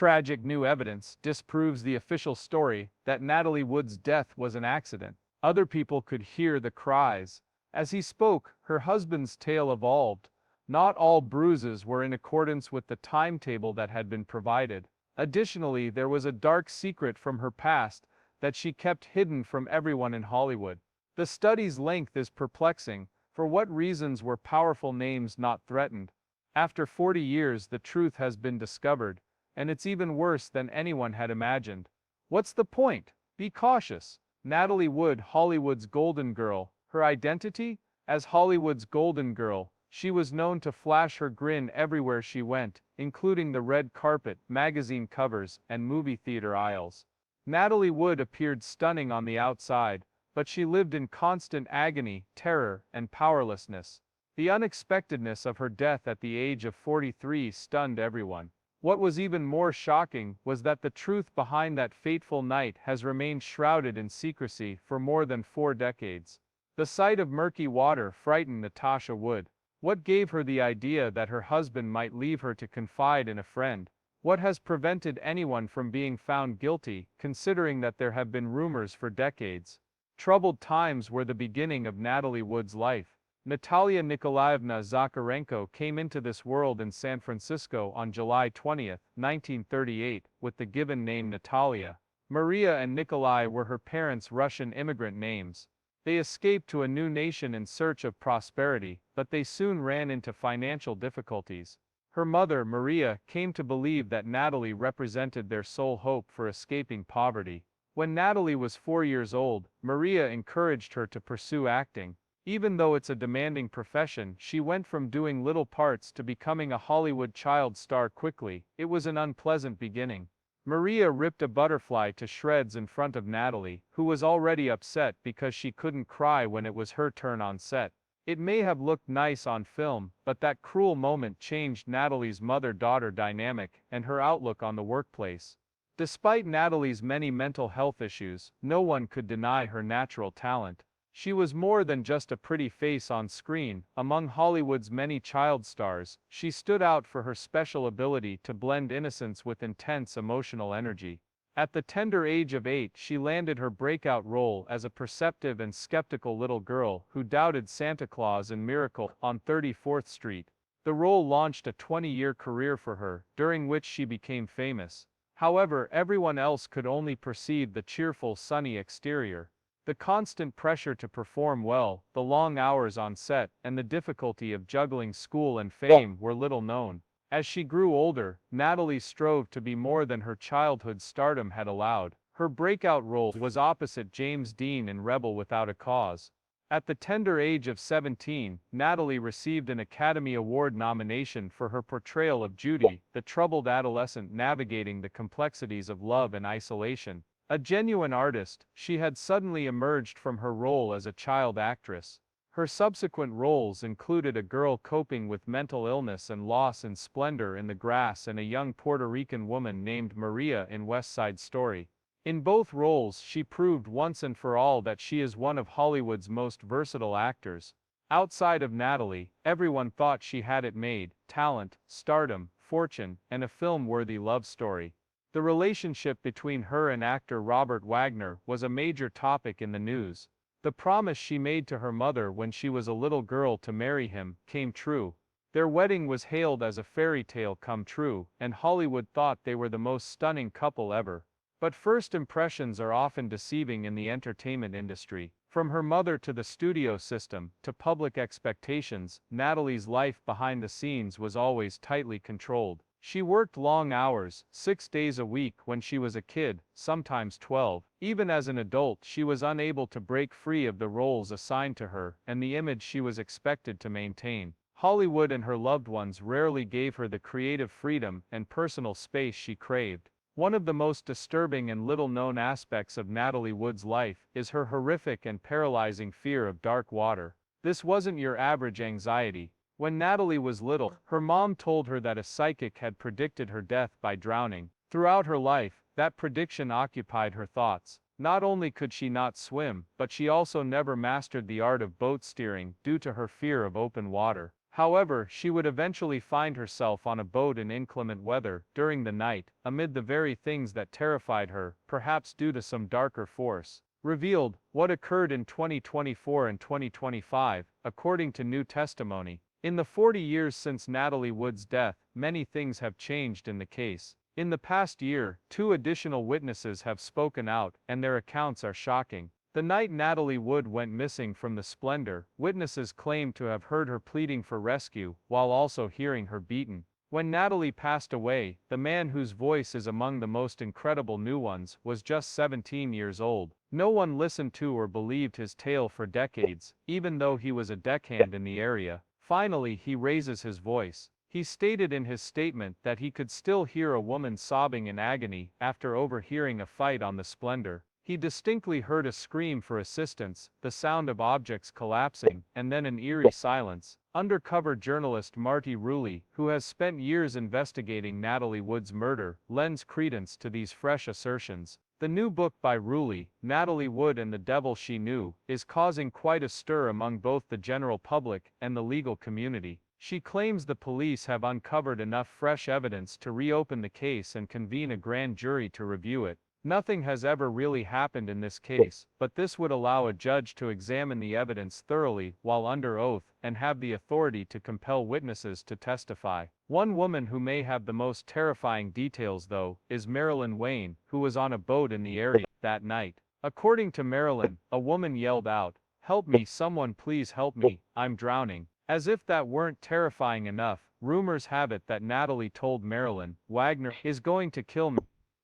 tragic new evidence disproves the official story that Natalie Wood's death was an accident. Other people could hear the cries. As he spoke, her husband's tale evolved. Not all bruises were in accordance with the timetable that had been provided. Additionally, there was a dark secret from her past that she kept hidden from everyone in Hollywood. The study's length is perplexing. For what reasons were powerful names not threatened? After 40 years, the truth has been discovered, and it's even worse than anyone had imagined. What's the point? Be cautious. Natalie Wood, Hollywood's Golden Girl. Her identity? As Hollywood's Golden Girl, she was known to flash her grin everywhere she went, including the red carpet, magazine covers, and movie theater aisles. Natalie Wood appeared stunning on the outside, but she lived in constant agony, terror, and powerlessness. The unexpectedness of her death at the age of 43 stunned everyone. What was even more shocking was that the truth behind that fateful night has remained shrouded in secrecy for more than 4 decades. The sight of murky water frightened Natasha Wood. What gave her the idea that her husband might leave her to confide in a friend? What has prevented anyone from being found guilty, considering that there have been rumors for decades? Troubled times were the beginning of Natalie Wood's life. Natalia Nikolaevna Zakharenko came into this world in San Francisco on July 20, 1938, with the given name Natalia. Maria and Nikolai were her parents' Russian immigrant names. They escaped to a new nation in search of prosperity, but they soon ran into financial difficulties. Her mother, Maria, came to believe that Natalie represented their sole hope for escaping poverty. When Natalie was 4 years old, Maria encouraged her to pursue acting. Even though it's a demanding profession, she went from doing little parts to becoming a Hollywood child star quickly. It was an unpleasant beginning. Maria ripped a butterfly to shreds in front of Natalie, who was already upset because she couldn't cry when it was her turn on set. It may have looked nice on film, but that cruel moment changed Natalie's mother-daughter dynamic and her outlook on the workplace. Despite Natalie's many mental health issues, no one could deny her natural talent. She was more than just a pretty face on screen. Among Hollywood's many child stars, she stood out for her special ability to blend innocence with intense emotional energy. At the tender age of 8, she landed her breakout role as a perceptive and skeptical little girl who doubted Santa Claus in Miracle on 34th Street. The role launched a 20-year career for her, during which she became famous. However, everyone else could only perceive the cheerful, sunny exterior. The constant pressure to perform well, the long hours on set, and the difficulty of juggling school and fame were little known. As she grew older, Natalie strove to be more than her childhood stardom had allowed. Her breakout role was opposite James Dean in Rebel Without a Cause. At the tender age of 17, Natalie received an Academy Award nomination for her portrayal of Judy, the troubled adolescent navigating the complexities of love and isolation. A genuine artist, she had suddenly emerged from her role as a child actress. Her subsequent roles included a girl coping with mental illness and loss in Splendor in the Grass and a young Puerto Rican woman named Maria in West Side Story. In both roles, she proved once and for all that she is one of Hollywood's most versatile actors. Outside of Natalie, everyone thought she had it made: talent, stardom, fortune, and a film-worthy love story. The relationship between her and actor Robert Wagner was a major topic in the news. The promise she made to her mother when she was a little girl to marry him came true. Their wedding was hailed as a fairy tale come true, and Hollywood thought they were the most stunning couple ever. But first impressions are often deceiving in the entertainment industry. From her mother to the studio system, to public expectations, Natalie's life behind the scenes was always tightly controlled. She worked long hours, 6 days a week when she was a kid, sometimes 12. Even as an adult, she was unable to break free of the roles assigned to her and the image she was expected to maintain. Hollywood and her loved ones rarely gave her the creative freedom and personal space she craved. One of the most disturbing and little-known aspects of Natalie Wood's life is her horrific and paralyzing fear of dark water. This wasn't your average anxiety. When Natalie was little, her mom told her that a psychic had predicted her death by drowning. Throughout her life, that prediction occupied her thoughts. Not only could she not swim, but she also never mastered the art of boat steering due to her fear of open water. However, she would eventually find herself on a boat in inclement weather during the night, amid the very things that terrified her, perhaps due to some darker force. Revealed, what occurred in 2024 and 2025, according to new testimony. In the 40 years since Natalie Wood's death, many things have changed in the case. In the past year, 2 additional witnesses have spoken out, and their accounts are shocking. The night Natalie Wood went missing from the Splendor, witnesses claimed to have heard her pleading for rescue, while also hearing her beaten. When Natalie passed away, the man whose voice is among the most incredible new ones was just 17 years old. No one listened to or believed his tale for decades, even though he was a deckhand in the area. Finally, he raises his voice. He stated in his statement that he could still hear a woman sobbing in agony after overhearing a fight on the Splendor. He distinctly heard a scream for assistance, the sound of objects collapsing, and then an eerie silence. Undercover journalist Marty Rulli, who has spent years investigating Natalie Wood's murder, lends credence to these fresh assertions. The new book by Rulli, Natalie Wood and the Devil She Knew, is causing quite a stir among both the general public and the legal community. She claims the police have uncovered enough fresh evidence to reopen the case and convene a grand jury to review it. Nothing has ever really happened in this case, but this would allow a judge to examine the evidence thoroughly while under oath and have the authority to compel witnesses to testify. One woman who may have the most terrifying details, though, is Marilyn Wayne, who was on a boat in the area that night. According to Marilyn, a woman yelled out, "Help me, someone please help me, I'm drowning." As if that weren't terrifying enough, rumors have it that Natalie told Marilyn, "Wagner is going to kill me."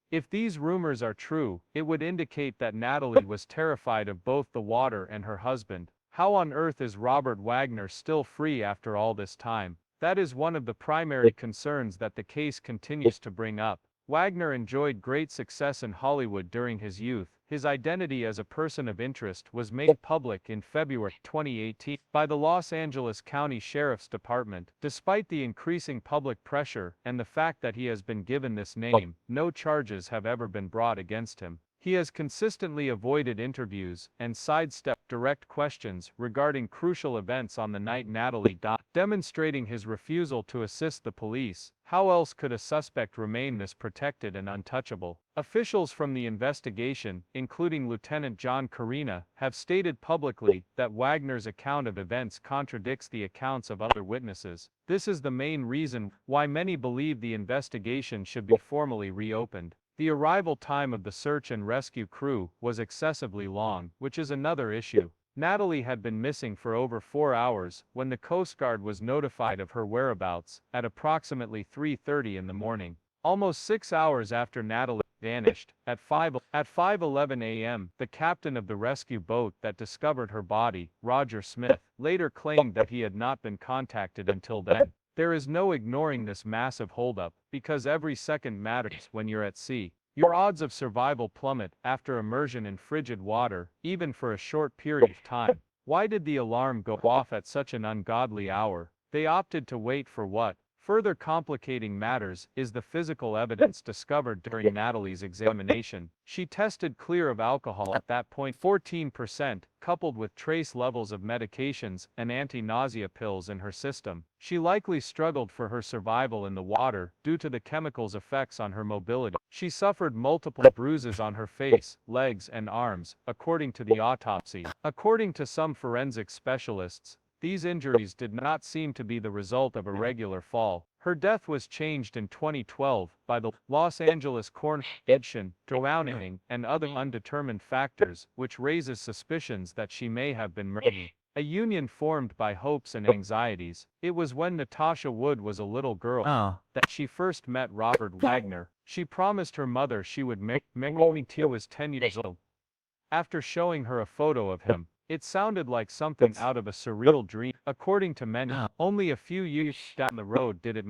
If these rumors are true, it would indicate that Natalie was terrified of both the water and her husband. How on earth is Robert Wagner still free after all this time? That is one of the primary concerns that the case continues to bring up. Wagner enjoyed great success in Hollywood during his youth. His identity as a person of interest was made public in February 2018 by the Los Angeles County Sheriff's Department. Despite the increasing public pressure and the fact that he has been given this name, no charges have ever been brought against him. He has consistently avoided interviews and sidestepped direct questions regarding crucial events on the night Natalie died, demonstrating his refusal to assist the police. How else could a suspect remain this protected and untouchable? Officials from the investigation, including Lieutenant John Carina, have stated publicly that Wagner's account of events contradicts the accounts of other witnesses. This is the main reason why many believe the investigation should be formally reopened. The arrival time of the search and rescue crew was excessively long, which is another issue. Natalie had been missing for over 4 hours when the Coast Guard was notified of her whereabouts at approximately 3:30 in the morning. Almost 6 hours after Natalie vanished, at 5:11 a.m., the captain of the rescue boat that discovered her body, Roger Smith, later claimed that he had not been contacted until then. There is no ignoring this massive holdup, because every second matters when you're at sea. Your odds of survival plummet after immersion in frigid water, even for a short period of time. Why did the alarm go off at such an ungodly hour? They opted to wait for what? Further complicating matters is the physical evidence discovered during Natalie's examination. She tested clear of alcohol at that point, 14%, coupled with trace levels of medications and anti-nausea pills in her system. She likely struggled for her survival in the water due to the chemical's effects on her mobility. She suffered multiple bruises on her face, legs, and arms, according to the autopsy. According to some forensic specialists, these injuries did not seem to be the result of a regular fall. Her death was changed in 2012 by the Los Angeles Corporation, drowning, and other undetermined factors, which raises suspicions that she may have been murdered. A union formed by hopes and anxieties. It was when Natasha Wood was a little girl that she first met Robert Wagner. She promised her mother she would marry him when she was 10 years old. After showing her a photo of him, it sounded like something out of a surreal dream. According to many, only a few years down the road did it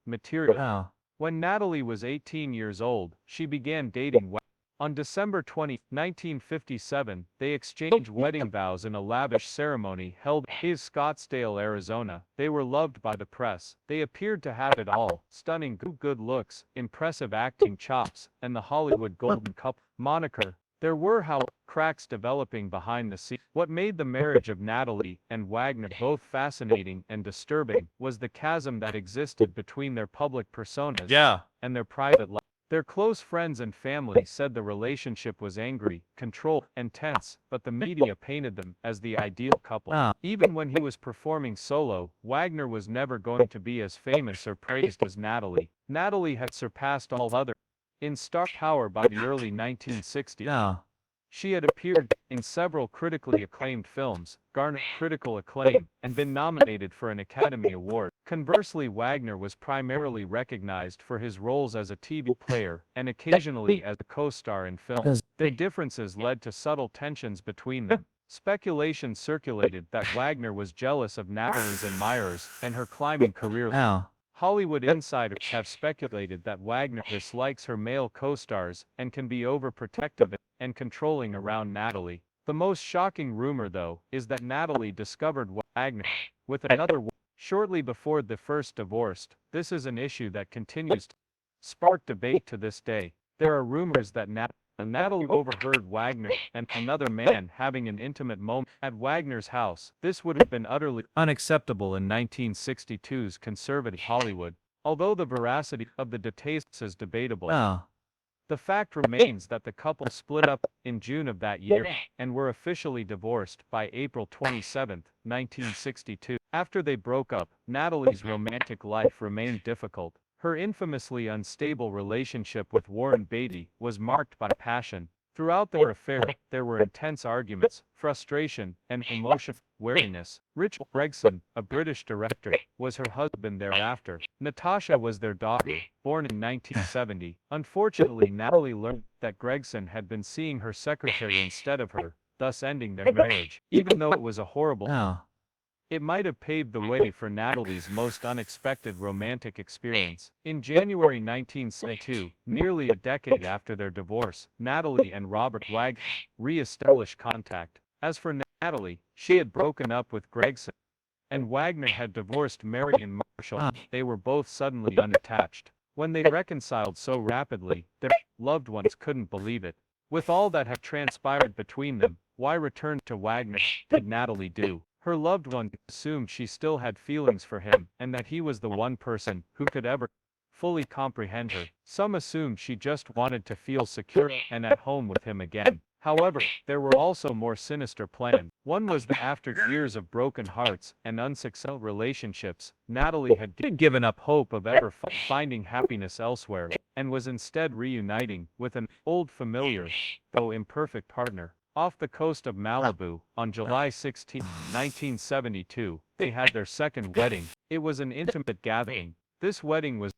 materialize. When Natalie was 18 years old, she began dating Wagner. On December 20, 1957, they exchanged wedding vows in a lavish ceremony held in Scottsdale, Arizona. They were loved by the press. They appeared to have it all: stunning good looks, impressive acting chops, and the Hollywood Golden Couple moniker. There were, however, cracks developing behind the scenes. What made the marriage of Natalie and Wagner both fascinating and disturbing was the chasm that existed between their public personas and their private life. Their close friends and family said the relationship was angry, controlled, and tense, but the media painted them as the ideal couple. Even when he was performing solo, Wagner was never going to be as famous or praised as Natalie. Natalie had surpassed all others in star power by the early 1960s. She had appeared in several critically acclaimed films, garnered critical acclaim, and been nominated for an Academy Award. Conversely, Wagner was primarily recognized for his roles as a TV player and occasionally as a co-star in films. The differences led to subtle tensions between them. Speculation circulated that Wagner was jealous of Natalie's admirers and her climbing career. Hollywood insiders have speculated that Wagner dislikes her male co-stars and can be overprotective and controlling around Natalie. The most shocking rumor, though, is that Natalie discovered Wagner with another woman shortly before the first divorced. This is an issue that continues to spark debate to this day. There are rumors that Natalie overheard Wagner and another man having an intimate moment at Wagner's house. This would have been utterly unacceptable in 1962's conservative Hollywood, although the veracity of the details is debatable. The fact remains that the couple split up in June of that year and were officially divorced by April 27, 1962. After they broke up, Natalie's romantic life remained difficult. Her infamously unstable relationship with Warren Beatty was marked by passion. Throughout their affair, there were intense arguments, frustration, and emotional weariness. Richard Gregson, a British director, was her husband thereafter. Natasha was their daughter, born in 1970. Unfortunately, Natalie learned that Gregson had been seeing her secretary instead of her, thus ending their marriage. Even though it was a horrible it might have paved the way for Natalie's most unexpected romantic experience. In January 1972, nearly a decade after their divorce, Natalie and Robert Wagner re-established contact. As for Natalie, she had broken up with Gregson, and Wagner had divorced Marion Marshall. They were both suddenly unattached. When they reconciled so rapidly, their loved ones couldn't believe it. With all that had transpired between them, why return to Wagner did Natalie do? Her loved one assumed she still had feelings for him, and that he was the one person who could ever fully comprehend her. Some assumed she just wanted to feel secure and at home with him again. However, there were also more sinister plans. One was that after years of broken hearts and unsuccessful relationships, Natalie had given up hope of ever finding happiness elsewhere, and was instead reuniting with an old familiar, though imperfect partner. Off the coast of Malibu, on July 16, 1972, they had their second wedding. It was an intimate gathering. This wedding was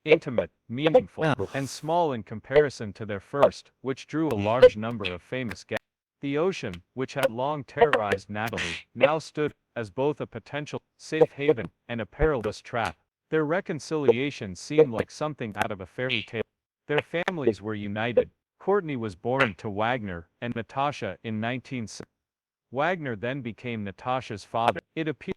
intimate, meaningful, and small in comparison to their first, which drew a large number of famous guests. The ocean, which had long terrorized Natalie, now stood as both a potential safe haven and a perilous trap. Their reconciliation seemed like something out of a fairy tale. Their families were united. Courtney was born to Wagner and Natasha in 1960. Wagner then became Natasha's father. It appeared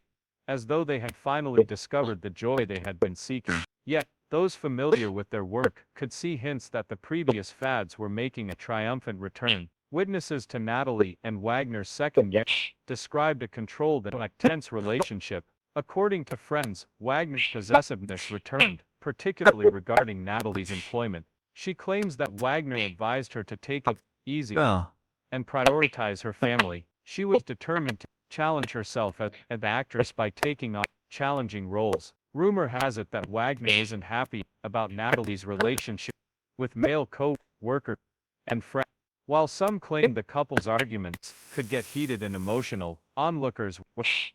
as though they had finally discovered the joy they had been seeking. Yet, those familiar with their work could see hints that the previous fads were making a triumphant return. Witnesses to Natalie and Wagner's second marriage described a controlled and tense relationship. According to friends, Wagner's possessiveness returned, particularly regarding Natalie's employment. She claims that Wagner advised her to take it easy and prioritize her family. She was determined to challenge herself as an actress by taking on challenging roles. Rumor has it that Wagner isn't happy about Natalie's relationship with male co-workers and friends. While some claim the couple's arguments could get heated and emotional, onlookers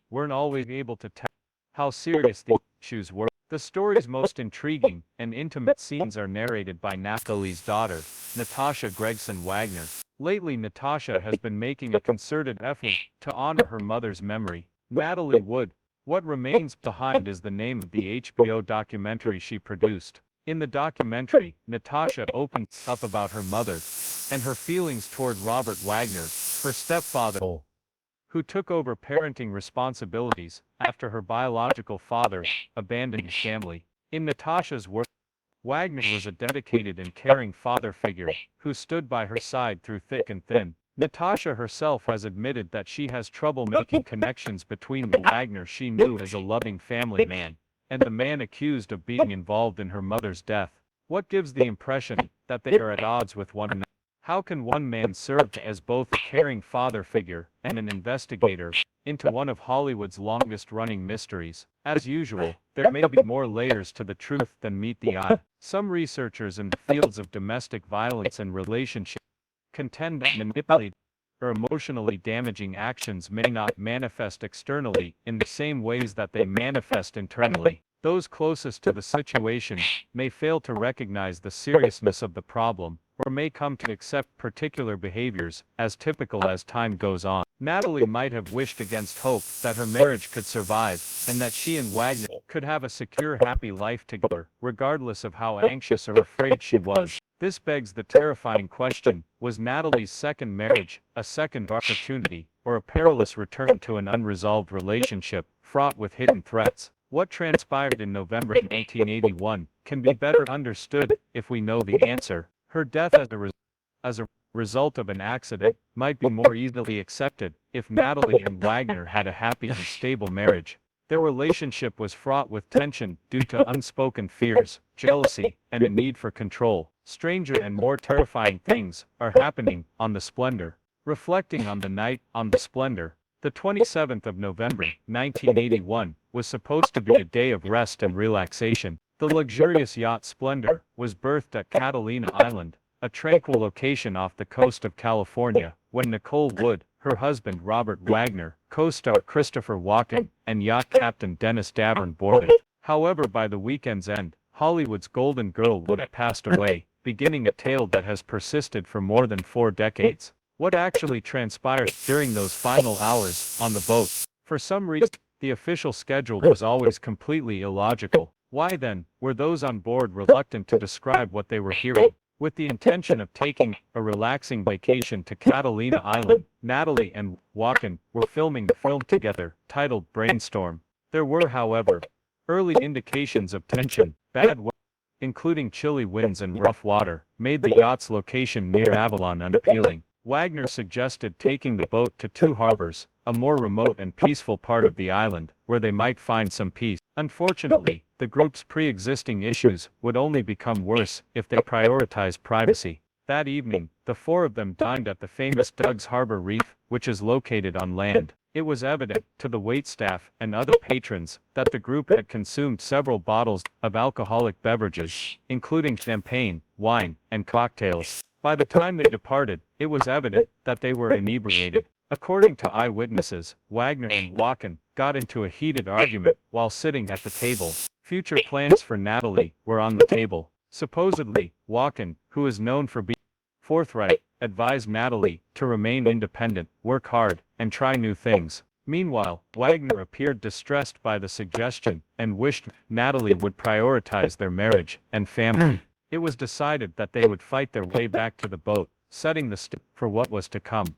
weren't always able to tell how serious the issues were. The story's most intriguing and intimate scenes are narrated by Natalie's daughter, Natasha Gregson Wagner. Lately, Natasha has been making a concerted effort to honor her mother's memory. Natalie Wood. What Remains Behind is the name of the HBO documentary she produced. In the documentary, Natasha opens up about her mother and her feelings toward Robert Wagner, her stepfather, who took over parenting responsibilities after her biological father abandoned his family. In Natasha's words, Wagner was a dedicated and caring father figure who stood by her side through thick and thin. Natasha herself has admitted that she has trouble making connections between the Wagner she knew as a loving family man and the man accused of being involved in her mother's death. What gives the impression that they are at odds with one another? How can one man serve as both a caring father figure and an investigator into one of Hollywood's longest-running mysteries? As usual, there may be more layers to the truth than meet the eye. Some researchers in the fields of domestic violence and relationship contend that manipulated or emotionally damaging actions may not manifest externally in the same ways that they manifest internally. Those closest to the situation may fail to recognize the seriousness of the problem, or may come to accept particular behaviors as typical as time goes on. Natalie might have wished against hope that her marriage could survive, and that she and Wagner could have a secure, happy life together, regardless of how anxious or afraid she was. This begs the terrifying question: was Natalie's second marriage a second opportunity, or a perilous return to an unresolved relationship, fraught with hidden threats? What transpired in November 1981 can be better understood if we know the answer. Her death as a result of an accident might be more easily accepted if Natalie and Wagner had a happy and stable marriage. Their relationship was fraught with tension due to unspoken fears, jealousy, and a need for control. Stranger and more terrifying things are happening on the Splendor. Reflecting on the night on the Splendor, the 27th of November, 1981, was supposed to be a day of rest and relaxation. The luxurious yacht Splendor was berthed at Catalina Island, a tranquil location off the coast of California, when Nicole Wood, her husband Robert Wagner, co-star Christopher Walken, and yacht captain Dennis Davern boarded. However, by the weekend's end, Hollywood's golden girl would have passed away, beginning a tale that has persisted for more than 4 decades. What actually transpired during those final hours on the boat? For some reason, the official schedule was always completely illogical. Why then were those on board reluctant to describe what they were hearing? With the intention of taking a relaxing vacation to Catalina Island, Natalie and Walken were filming the film together, titled Brainstorm. There were, however, early indications of tension. Bad weather, including chilly winds and rough water, made the yacht's location near Avalon unappealing. Wagner suggested taking the boat to Two Harbors, a more remote and peaceful part of the island, where they might find some peace. Unfortunately, the group's pre-existing issues would only become worse if they prioritized privacy. That evening, the 4 of them dined at the famous Doug's Harbor Reef, which is located on land. It was evident to the waitstaff and other patrons that the group had consumed several bottles of alcoholic beverages, including champagne, wine, and cocktails. By the time they departed, it was evident that they were inebriated. According to eyewitnesses, Wagner and Walken got into a heated argument while sitting at the table. Future plans for Natalie were on the table. Supposedly, Walken, who is known for being forthright, advised Natalie to remain independent, work hard, and try new things. Meanwhile, Wagner appeared distressed by the suggestion and wished Natalie would prioritize their marriage and family. It was decided that they would fight their way back to the boat, setting the stage for what was to come.